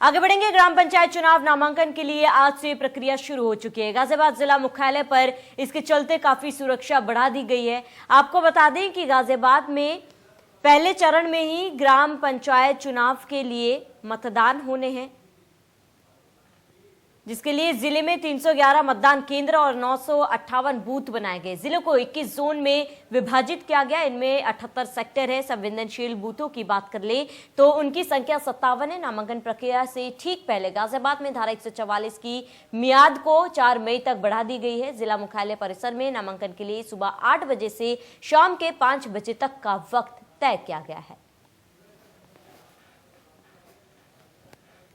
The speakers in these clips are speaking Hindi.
आगे बढ़ेंगे। ग्राम पंचायत चुनाव नामांकन के लिए आज से प्रक्रिया शुरू हो चुकी है। गाजियाबाद जिला मुख्यालय पर इसके चलते काफी सुरक्षा बढ़ा दी गई है। आपको बता दें कि गाजियाबाद में पहले चरण में ही ग्राम पंचायत चुनाव के लिए मतदान होने हैं, जिसके लिए जिले में 311 मतदान केंद्र और 958 बूथ बनाए गए। जिले को 21 जोन में विभाजित किया गया। इनमें 78 सेक्टर है। संवेदनशील बूथों की बात कर ले तो उनकी संख्या 57 है। नामांकन प्रक्रिया से ठीक पहले गाजियाबाद में धारा 144 की मियाद को 4 मई तक बढ़ा दी गई है। जिला मुख्यालय परिसर में नामांकन के लिए सुबह 8 बजे से शाम के 5 बजे तक का वक्त तय किया गया है।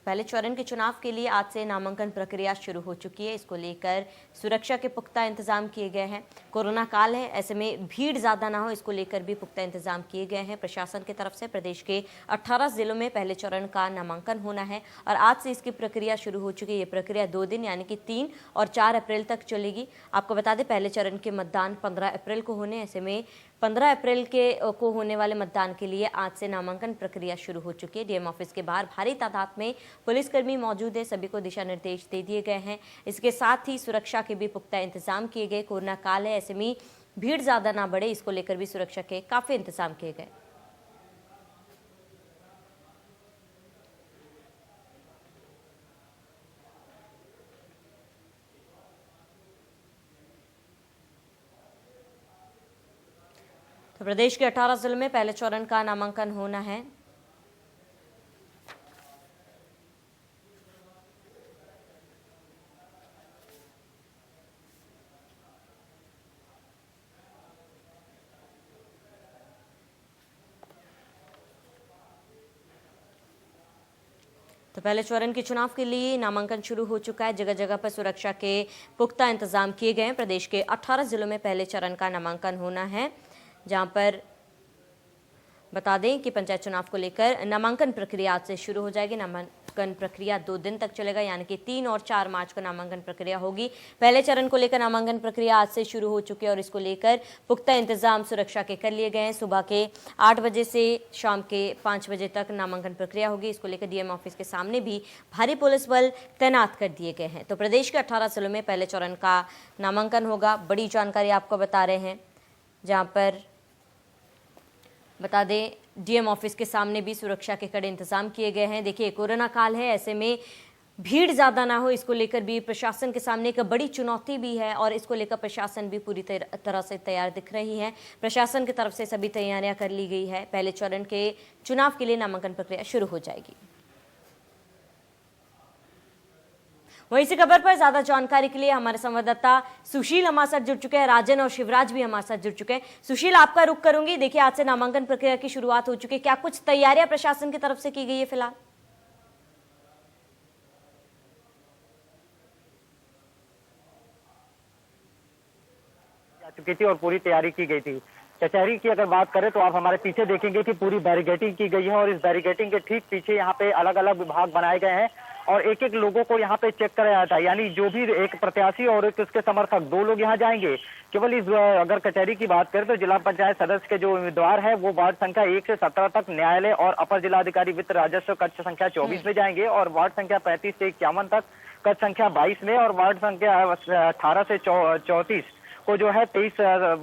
पहले चरण के चुनाव के लिए आज से नामांकन प्रक्रिया शुरू हो चुकी है। इसको लेकर सुरक्षा के पुख्ता इंतजाम किए गए हैं। कोरोना काल है, ऐसे में भीड़ ज्यादा ना हो, इसको लेकर भी पुख्ता इंतजाम किए गए हैं प्रशासन की तरफ से। प्रदेश के 18 जिलों में पहले चरण का नामांकन होना है और आज से इसकी प्रक्रिया शुरू हो चुकी है। ये प्रक्रिया 2 दिन यानी कि 3 और 4 अप्रैल तक चलेगी। आपको बता दें पहले चरण के मतदान 15 अप्रैल को होने, ऐसे में 15 अप्रैल को होने वाले मतदान के लिए आज से नामांकन प्रक्रिया शुरू हो चुकी है। डीएम ऑफिस के बाहर भारी तादाद में पुलिसकर्मी मौजूद है। सभी को दिशा निर्देश दे दिए गए हैं। इसके साथ ही सुरक्षा के भी पुख्ता इंतजाम किए गए। कोरोना काल है, ऐसे में भीड़ ज्यादा ना बढ़े, इसको लेकर भी सुरक्षा के काफी इंतजाम किए गए। तो प्रदेश के 18 जिलों में पहले चरण का नामांकन होना है। तो पहले चरण के चुनाव के लिए नामांकन शुरू हो चुका है। जगह जगह पर सुरक्षा के पुख्ता इंतजाम किए गए हैं। प्रदेश के 18 जिलों में पहले चरण का नामांकन होना है, जहां पर बता दें कि पंचायत चुनाव को लेकर नामांकन प्रक्रिया आज से शुरू हो जाएगी। नामांकन प्रक्रिया 2 दिन तक चलेगा, यानी कि 3 और 4 मार्च को नामांकन प्रक्रिया होगी। पहले चरण को लेकर नामांकन प्रक्रिया आज से शुरू हो चुकी है और इसको लेकर पुख्ता इंतजाम सुरक्षा के कर लिए गए हैं। सुबह के 8 बजे से शाम के 5 बजे तक नामांकन प्रक्रिया होगी। इसको लेकर डीएम ऑफिस के सामने भी भारी पुलिस बल तैनात कर दिए गए हैं। तो प्रदेश के 18 जिलों में पहले चरण का नामांकन होगा। बड़ी जानकारी आपको बता रहे हैं, जहाँ पर बता दें डीएम ऑफिस के सामने भी सुरक्षा के कड़े इंतजाम किए गए हैं। देखिए कोरोना काल है, ऐसे में भीड़ ज़्यादा ना हो, इसको लेकर भी प्रशासन के सामने एक बड़ी चुनौती भी है और इसको लेकर प्रशासन भी पूरी तरह से तैयार दिख रही है। प्रशासन की तरफ से सभी तैयारियां कर ली गई है। पहले चरण के चुनाव के लिए नामांकन प्रक्रिया शुरू हो जाएगी। वहीं इसी खबर पर ज्यादा जानकारी के लिए हमारे संवाददाता सुशील हमारे साथ जुड़ चुके हैं। राजन और शिवराज भी हमारे साथ जुड़ चुके हैं। सुशील, आपका रुख करूंगी। देखिए आज से नामांकन प्रक्रिया की शुरुआत हो चुकी है, क्या कुछ तैयारियां प्रशासन की तरफ से की गई है फिलहाल? चुकी थी और पूरी तैयारी की गई थी। कचहरी की अगर बात करें तो आप हमारे पीछे देखेंगे कि पूरी बैरिकेडिंग की गई है और इस बैरिकेडिंग के ठीक पीछे यहाँ पे अलग अलग विभाग बनाए गए हैं और एक एक लोगों को यहाँ पे चेक कराया जाता है। यानी जो भी एक प्रत्याशी और एक उसके समर्थक 2 लोग यहाँ जाएंगे। केवल इस अगर कचहरी की बात करें तो जिला पंचायत सदस्य के जो उम्मीदवार है वो वार्ड संख्या 1 से 17 तक न्यायालय और अपर जिलाधिकारी वित्त राजस्व कक्ष संख्या 24 में जाएंगे और वार्ड संख्या 35 से 51 तक कक्ष संख्या 22 में और वार्ड संख्या 18 से 34 को जो है 23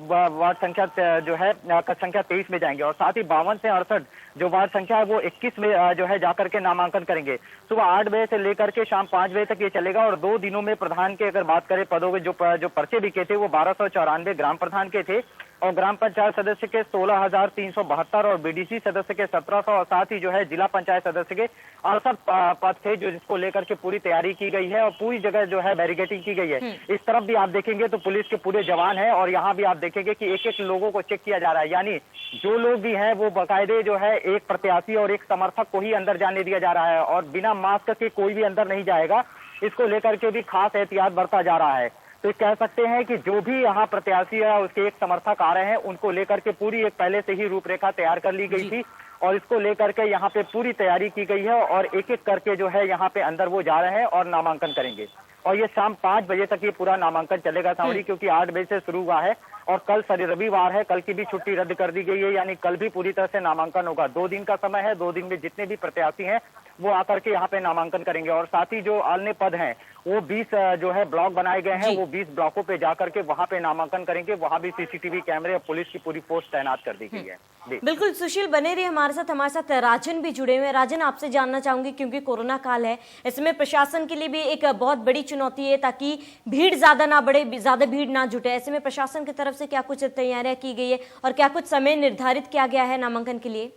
वार्ड संख्या जो है कक्ष संख्या 23 में जाएंगे और साथ ही 52 से 68 जो वार्ड संख्या है वो 21 में जो है जाकर के नामांकन करेंगे। सुबह 8 बजे से लेकर के शाम 5 बजे तक ये चलेगा और 2 दिनों में प्रधान के अगर बात करें पदों के जो पर्चे बिके थे वो 1294 ग्राम प्रधान के थे और ग्राम पंचायत सदस्य के 16,372 और बीडीसी सदस्य के 1700 और साथ ही जो है जिला पंचायत सदस्य के 68 पद थे, जो जिसको लेकर के पूरी तैयारी की गई है और पूरी जगह जो है बैरिकेडिंग की गई है। इस तरफ भी आप देखेंगे तो पुलिस के पूरे जवान हैं और यहाँ भी आप देखेंगे कि एक एक लोगों को चेक किया जा रहा है। यानी जो लोग भी हैं वो बाकायदे जो है एक प्रत्याशी और एक समर्थक को ही अंदर जाने दिया जा रहा है और बिना मास्क के कोई भी अंदर नहीं जाएगा। इसको लेकर के भी खास एहतियात बरता जा रहा है। तो कह सकते हैं कि जो भी यहाँ प्रत्याशी है उसके एक समर्थक आ रहे हैं उनको लेकर के पूरी एक पहले से ही रूपरेखा तैयार कर ली गई थी और इसको लेकर के यहाँ पे पूरी तैयारी की गई है और एक एक करके जो है यहाँ पे अंदर वो जा रहे हैं और नामांकन करेंगे। और ये शाम 5 बजे तक ये पूरा नामांकन चलेगा सावड़ी, क्योंकि 8 बजे से शुरू हुआ है और कल रविवार है, कल की भी छुट्टी रद्द कर दी गई है, यानी कल भी पूरी तरह से नामांकन होगा। 2 दिन का समय है, 2 दिन में जितने भी प्रत्याशी हैं वो आकर के यहाँ पे नामांकन करेंगे। और साथ ही जो अन्य पद हैं वो 20 जो है ब्लॉक बनाए गए हैं, वो 20 ब्लॉकों पे जाकर के वहाँ पे नामांकन करेंगे। वहाँ भी सीसीटीवी कैमरे और पुलिस की पूरी फोर्स तैनात कर दी गई है। बिल्कुल सुशील, बने रहिए हमारे साथ राजन भी जुड़े हुए हैं। राजन, आपसे जानना चाहूंगी, क्योंकि कोरोना काल है, इसमें प्रशासन के लिए भी एक बहुत बड़ी चुनौती है ताकि भीड़ ज्यादा ना बढ़े, ज्यादा भीड़ ना जुटे। ऐसे में प्रशासन की तरफ से क्या कुछ तैयारियां की गई है और क्या कुछ समय निर्धारित किया गया है नामांकन के लिए?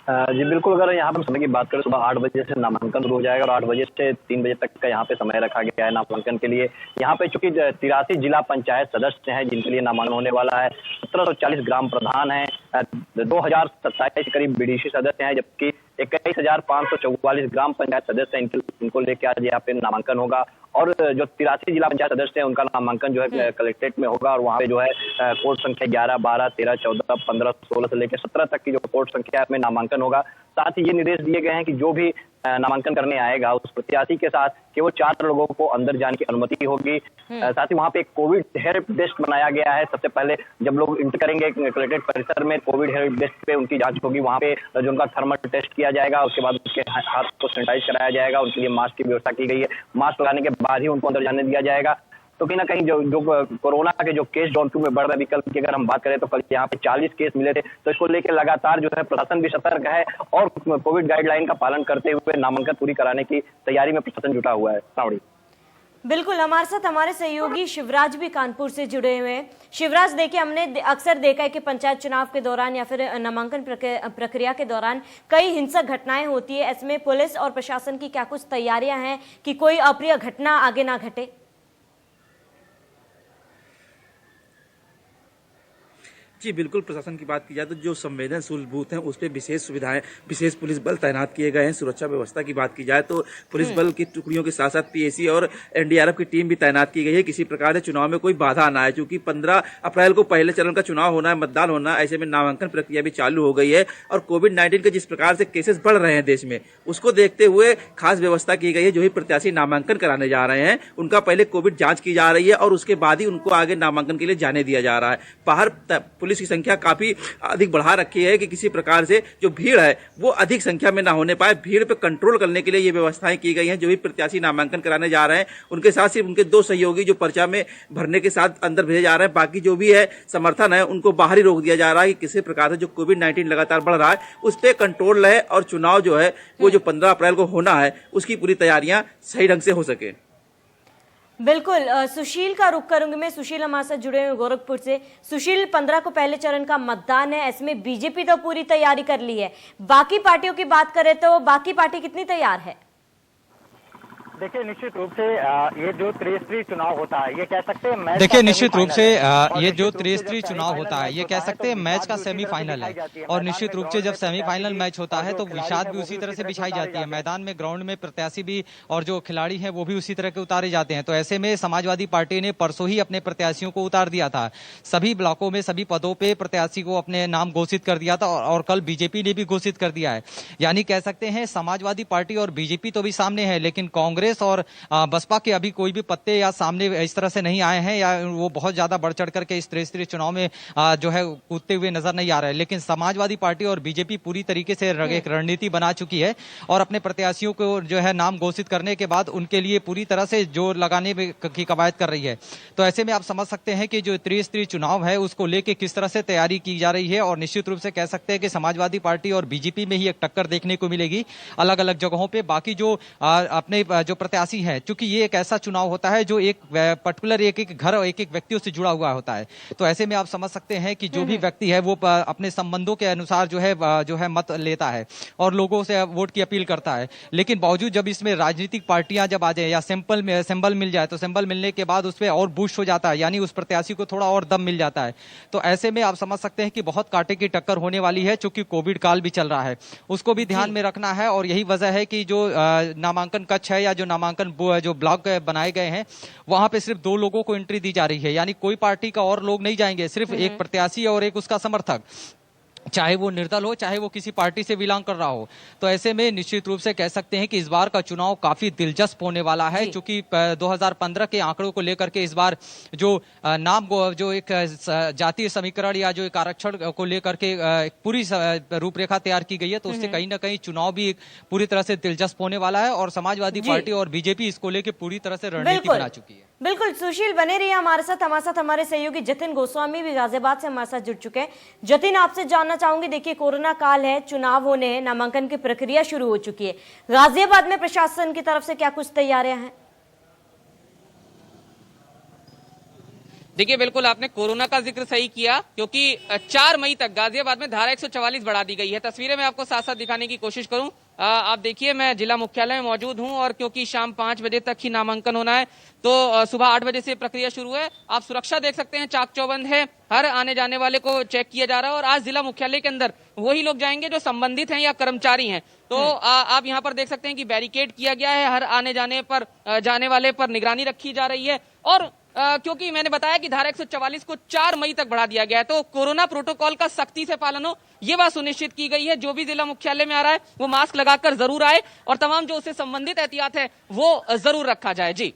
जी बिल्कुल, अगर यहाँ पर समय की बात करें, सुबह 8 बजे से नामांकन शुरू हो जाएगा और 8 बजे से 3 बजे तक का यहाँ पे समय रखा गया है नामांकन के लिए। यहाँ पे चूंकि 83 जिला पंचायत सदस्य हैं जिनके लिए नामांकन होने वाला है, 1740 ग्राम प्रधान हैं, 2027 करीब बीडीसी सदस्य हैं, जबकि 21,544 ग्राम पंचायत सदस्य हैं। इनको लेकर आज यहाँ पे नामांकन होगा और जो 83 जिला पंचायत सदस्य हैं उनका नामांकन जो है कलेक्ट्रेट में होगा और वहाँ पे जो है कोर्ट संख्या 11, 12, 13, 14, 15, 16 से लेकर 17 तक की जो कोर्ट संख्या में नामांकन होगा। साथ ही ये निर्देश दिए गए हैं कि जो भी नामांकन करने आएगा उस प्रत्याशी के साथ केवल 4 लोगों को अंदर जाने की अनुमति होगी। साथ ही वहाँ पे एक कोविड हेल्प डेस्क बनाया गया है। सबसे पहले जब लोग इंटर करेंगे कलेक्ट्रेट परिसर में, कोविड हेल्प डेस्क पे उनकी जांच होगी। वहाँ पे जो उनका थर्मल टेस्ट किया जाएगा, उसके बाद उनके हाथ को सैनिटाइज कराया जाएगा। उनके लिए मास्क की व्यवस्था की गई है। मास्क लगाने के बाद ही उनको अंदर जाने दिया जाएगा। तो कहीं ना कहीं जो कोरोना के जो केस जौनपुर में बढ़ रहा है, विकल्प की अगर हम बात करें तो कल यहाँ पे 40 केस मिले थे। तो इसको लेकर लगातार जो है प्रशासन भी सतर्क है और कोविड गाइडलाइन का पालन करते हुए नामांकन पूरी कराने की तैयारी में प्रशासन जुटा हुआ है। सावड़ी, बिल्कुल, हमारे साथ हमारे सहयोगी शिवराज भी कानपुर से जुड़े हुए हैं। शिवराज, देखिए, हमने अक्सर देखा है कि पंचायत चुनाव के दौरान या फिर नामांकन प्रक्रिया के दौरान कई हिंसक घटनाएं होती है। ऐसे में पुलिस और प्रशासन की क्या कुछ तैयारियां हैं कि कोई अप्रिय घटना आगे ना घटे? जी बिल्कुल, प्रशासन की बात की जाए तो जो संवेदनशील बूथ हैं उस पर विशेष सुविधाएं, विशेष पुलिस बल तैनात किए गए हैं। सुरक्षा व्यवस्था की बात की जाए तो पुलिस बल की टुकड़ियों के साथ साथ पीएसी और एनडीआरएफ की टीम भी तैनात की गई है। किसी प्रकार से चुनाव में कोई बाधा ना आए, क्योंकि 15 अप्रैल को पहले चरण का चुनाव होना है, मतदान होना है। ऐसे में नामांकन प्रक्रिया भी चालू हो गई है और कोविड-19 के जिस प्रकार से केसेस बढ़ रहे हैं देश में, उसको देखते हुए खास व्यवस्था की गई है। जो ही प्रत्याशी नामांकन कराने जा रहे हैं उनका पहले कोविड जांच की जा रही है और उसके बाद ही उनको आगे नामांकन के लिए जाने दिया जा रहा है। बाहर पुलिस की संख्या काफी अधिक बढ़ा रखी है कि किसी प्रकार से जो भीड़ है वो अधिक संख्या में ना होने पाए। भीड़ पे कंट्रोल करने के लिए ये व्यवस्थाएं की गई हैं। जो भी प्रत्याशी नामांकन कराने जा रहे हैं उनके साथ सिर्फ उनके 2 सहयोगी जो पर्चा में भरने के साथ अंदर भेजे जा रहे हैं, बाकी जो भी है समर्थन है उनको बाहर ही रोक दिया जा रहा है कि किसी प्रकार से जो कोविड-19 लगातार बढ़ रहा है उस पर कंट्रोल रहे और चुनाव जो है वो जो 15 अप्रैल को होना है उसकी पूरी तैयारियां सही ढंग से हो सके। बिल्कुल, सुशील का रुख करूंगी मैं। सुशील हमारे साथ जुड़े हुए गोरखपुर से। सुशील, 15 को पहले चरण का मतदान है, ऐसे में बीजेपी तो पूरी तैयारी कर ली है, बाकी पार्टियों की बात करें तो बाकी पार्टी कितनी तैयार है? देखिए, निश्चित रूप से ये जो त्रिस्तरीय चुनाव होता है, ये कह सकते हैं देखिए निश्चित रूप से ये जो त्रिस्तरीय चुनाव होता है ये कह सकते हैं मैच का सेमीफाइनल है। और निश्चित रूप से जब सेमीफाइनल मैच होता है तो विषाद भी उसी तरह से बिछाई जाती है। मैदान में, ग्राउंड में प्रत्याशी भी और जो खिलाड़ी हैं वो भी उसी तरह के उतारे जाते हैं। तो ऐसे में समाजवादी पार्टी ने परसों ही अपने प्रत्याशियों को उतार दिया था। सभी ब्लॉकों में, सभी पदों पे प्रत्याशी को अपने नाम घोषित कर दिया था और कल बीजेपी ने भी घोषित कर दिया है। यानी कह सकते हैं समाजवादी पार्टी और बीजेपी तो भी सामने है, लेकिन कांग्रेस और बसपा के अभी कोई भी पत्ते या सामने इस तरह से नहीं आए हैं या वो बहुत ज्यादा बढ़ चढ़ करके इस त्रिस्तरीय चुनाव में जो है कूदते हुए नजर नहीं आ रहे हैं। लेकिन समाजवादी पार्टी और बीजेपी पूरी तरीके से एक रणनीति बना चुकी है और अपने प्रत्याशियों को जो है नाम घोषित करने के बाद उनके लिए पूरी तरह से जोर लगाने की कवायद कर रही है। तो ऐसे में आप समझ सकते हैं कि जो त्रिस्तरीय चुनाव है उसको लेके किस तरह से तैयारी की जा रही है। और निश्चित रूप से कह सकते हैं कि समाजवादी पार्टी और बीजेपी में ही एक टक्कर देखने को मिलेगी अलग अलग जगहों पे। बाकी जो अपने जो प्रत्याशी है, क्योंकि ये एक ऐसा चुनाव होता है जो एक पर्टिकुलर एक घर और एक व्यक्तियों से जुड़ा हुआ होता है। तो ऐसे में आप समझ सकते हैं कि जो भी व्यक्ति है वो अपने संबंधों के अनुसार जो है मत लेता है और लोगों से वोट की अपील करता है। लेकिन बावजूद जब इसमें राजनीतिक पार्टियां जब आ जाए या सिंबल मिल जाए तो सिंबल मिलने के बाद उस पर और बूस्ट हो जाता है, यानी उस प्रत्याशी को थोड़ा और दम मिल जाता है। तो ऐसे में आप समझ सकते हैं कि बहुत कांटे की टक्कर होने वाली है। चूंकि कोविड काल भी चल रहा है उसको भी ध्यान में रखना है और यही वजह है कि जो नामांकन कक्ष है या जो नामांकन जो ब्लॉक बनाए गए हैं वहां पे सिर्फ 2 लोगों को एंट्री दी जा रही है। यानी कोई पार्टी का और लोग नहीं जाएंगे, सिर्फ एक प्रत्याशी और एक उसका समर्थक। चाहे वो निर्दल हो, चाहे वो किसी पार्टी से बिलोंग कर रहा हो। तो ऐसे में निश्चित रूप से कह सकते हैं कि इस बार का चुनाव काफी दिलचस्प होने वाला है, क्योंकि 2015 के आंकड़ों को लेकर के इस बार जो नाम जो एक जातीय समीकरण या जो एक आरक्षण को लेकर के पूरी रूपरेखा तैयार की गई है, तो उससे कहीं ना कहीं चुनाव भी पूरी तरह से दिलचस्प होने वाला है। और समाजवादी पार्टी और बीजेपी इसको लेकर पूरी तरह से रणनीति बना चुकी है। बिल्कुल सुशील, बने रहिए हमारे साथ हमारे सहयोगी जतिन गोस्वामी भी गाजियाबाद से हमारे साथ जुड़ चुके हैं। जतिन, आपसे जानना चाहूंगी, देखिए कोरोना काल है, चुनाव होने हैं, नामांकन की प्रक्रिया शुरू हो चुकी है। गाजियाबाद में प्रशासन की तरफ से क्या कुछ तैयारियां हैं? देखिए, बिल्कुल आपने कोरोना का जिक्र सही किया, क्योंकि 4 मई तक गाजियाबाद में धारा 144 बढ़ा दी गई है। तस्वीरें मैं आपको साथ साथ दिखाने की कोशिश करूं। आप देखिए, मैं जिला मुख्यालय में मौजूद हूं और क्योंकि शाम 5 बजे तक ही नामांकन होना है, तो सुबह 8 बजे से प्रक्रिया शुरू है। आप सुरक्षा देख सकते हैं, चाक चौबंद है, हर आने जाने वाले को चेक किया जा रहा है। और आज जिला मुख्यालय के अंदर वही लोग जाएंगे जो संबंधित हैं या कर्मचारी हैं। तो आप यहाँ पर देख सकते हैं कि बैरिकेड किया गया है, हर आने जाने पर जाने वाले पर निगरानी रखी जा रही है। और क्योंकि मैंने बताया कि धारा 144 को 4 मई तक बढ़ा दिया गया है, तो कोरोना प्रोटोकॉल का सख्ती से पालन हो, ये बात सुनिश्चित की गई है। जो भी जिला मुख्यालय में आ रहा है वो मास्क लगाकर जरूर आए और तमाम जो उससे संबंधित एहतियात है वो जरूर रखा जाए। जी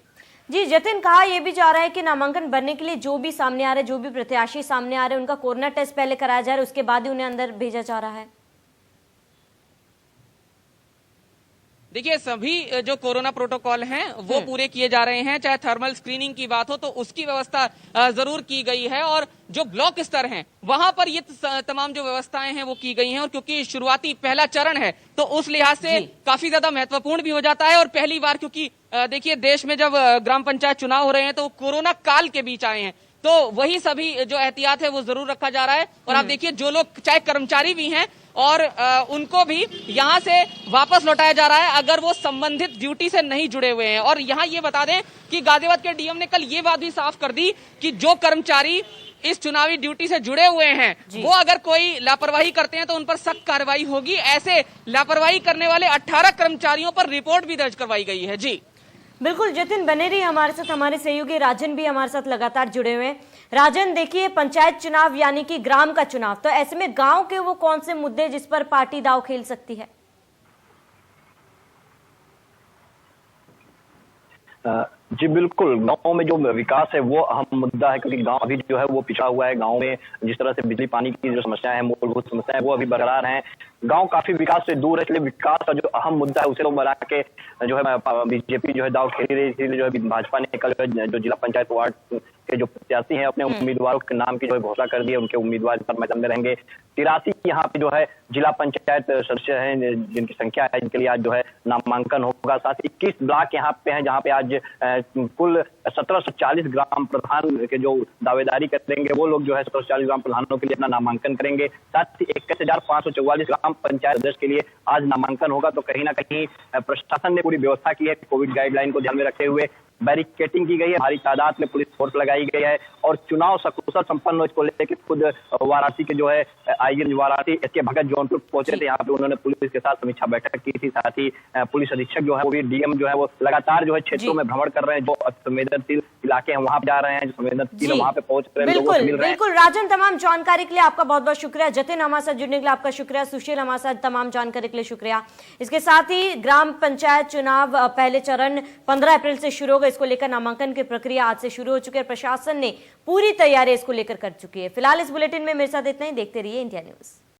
जतिन, कहा यह भी जा रहा है कि नामांकन भरने के लिए जो भी सामने आ रहे, जो भी प्रत्याशी सामने आ रहे हैं, उनका कोरोना टेस्ट पहले कराया जा रहा है, उसके बाद ही उन्हें अंदर भेजा जा रहा है। देखिए, सभी जो कोरोना प्रोटोकॉल हैं वो पूरे किए जा रहे हैं। चाहे थर्मल स्क्रीनिंग की बात हो तो उसकी व्यवस्था जरूर की गई है, और जो ब्लॉक स्तर हैं वहां पर ये तमाम जो व्यवस्थाएं हैं वो की गई हैं। और क्योंकि शुरुआती पहला चरण है तो उस लिहाज से काफी ज्यादा महत्वपूर्ण भी हो जाता है। और पहली बार, क्योंकि देखिए देश में जब ग्राम पंचायत चुनाव हो रहे हैं तो कोरोना काल के बीच आए हैं, तो वही सभी जो एहतियात है वो जरूर रखा जा रहा है। और आप देखिए, जो लोग चाहे कर्मचारी भी हैं और उनको भी यहाँ से वापस लौटाया जा रहा है अगर वो संबंधित ड्यूटी से नहीं जुड़े हुए हैं। और यहाँ ये बता दें कि गाजियाबाद के डीएम ने कल ये बात भी साफ कर दी कि जो कर्मचारी इस चुनावी ड्यूटी से जुड़े हुए हैं वो अगर कोई लापरवाही करते हैं तो उन पर सख्त कार्रवाई होगी। ऐसे लापरवाही करने वाले 18 कर्मचारियों पर रिपोर्ट भी दर्ज करवाई गई है। जी बिल्कुल जतिन, बने रही हमारे साथ, हमारे सहयोगी राजन भी हमारे साथ लगातार जुड़े हुए हैं। राजन, देखिए पंचायत चुनाव यानी कि ग्राम का चुनाव, तो ऐसे में गांव के वो कौन से मुद्दे जिस पर पार्टी दांव खेल सकती है? जी बिल्कुल, गांव में जो विकास है वो अहम मुद्दा है, क्योंकि गांव अभी जो है वो पिछड़ा हुआ है। गांव में जिस तरह से बिजली पानी की जो समस्याएं हैं, मूलभूत समस्याएं वो अभी बरकरार हैं। गांव काफी विकास से दूर है, इसलिए विकास का जो अहम मुद्दा है उसे तो बना के जो है बीजेपी जो है दाव खेल रही है। इसीलिए जो है भाजपा ने कल जो जिला पंचायत वार्ड के जो प्रत्याशी हैं अपने उम्मीदवारों के नाम की जो है घोषणा कर दी है। उनके उम्मीदवार पर मैदान में रहेंगे। 83 यहाँ पे जो है जिला पंचायत सदस्य हैं जिनकी संख्या है, जिनके लिए आज जो है नामांकन होगा। साथ ही 21 ब्लॉक यहाँ पे हैं जहाँ पे आज कुल 1740 ग्राम प्रधान के जो दावेदारी करेंगे वो लोग जो है 1740 ग्राम प्रधानों के लिए अपना नामांकन करेंगे। साथ ही 21,544 ग्राम पंचायत सदस्य के लिए आज नामांकन होगा। तो कहीं ना कहीं प्रशासन ने पूरी व्यवस्था की है, कोविड गाइडलाइन को ध्यान में रखते हुए बैरिकेटिंग की गई है, भारी तादाद में पुलिस फोर्स लगाई गई है और चुनाव सकुशल संपन्न हो इसको लेकर खुद वाराणसी के जो है आईजी वाराणसी एसके भगत जौनपुर पहुंचे थे। यहाँ पे उन्होंने पुलिस के साथ समीक्षा बैठक की थी। साथ ही पुलिस अधीक्षक जो है वो भी डीएम जो है वो लगातार जो है क्षेत्रों में भ्रमण कर रहे हैं। जो संवेदनशील इलाके हैं वहां पे जा रहे हैं, जो संवेदनशील वहां पे पहुंच रहे हैं, लोगों से मिल रहे हैं। बिल्कुल राजन, तमाम जानकारी के लिए आपका बहुत बहुत शुक्रिया। जतिन, हमारे साथ जुड़ने के लिए आपका शुक्रिया। सुशील, हमारे साथ तमाम जानकारी के लिए शुक्रिया। इसके साथ ही ग्राम पंचायत चुनाव पहले चरण 15 अप्रैल से शुरू होगा। इसको लेकर नामांकन की प्रक्रिया आज से शुरू हो चुकी है। प्रशासन ने पूरी तैयारी इसको लेकर कर चुकी है। फिलहाल इस बुलेटिन में मेरे साथ इतना ही। देखते रहिए इंडिया न्यूज।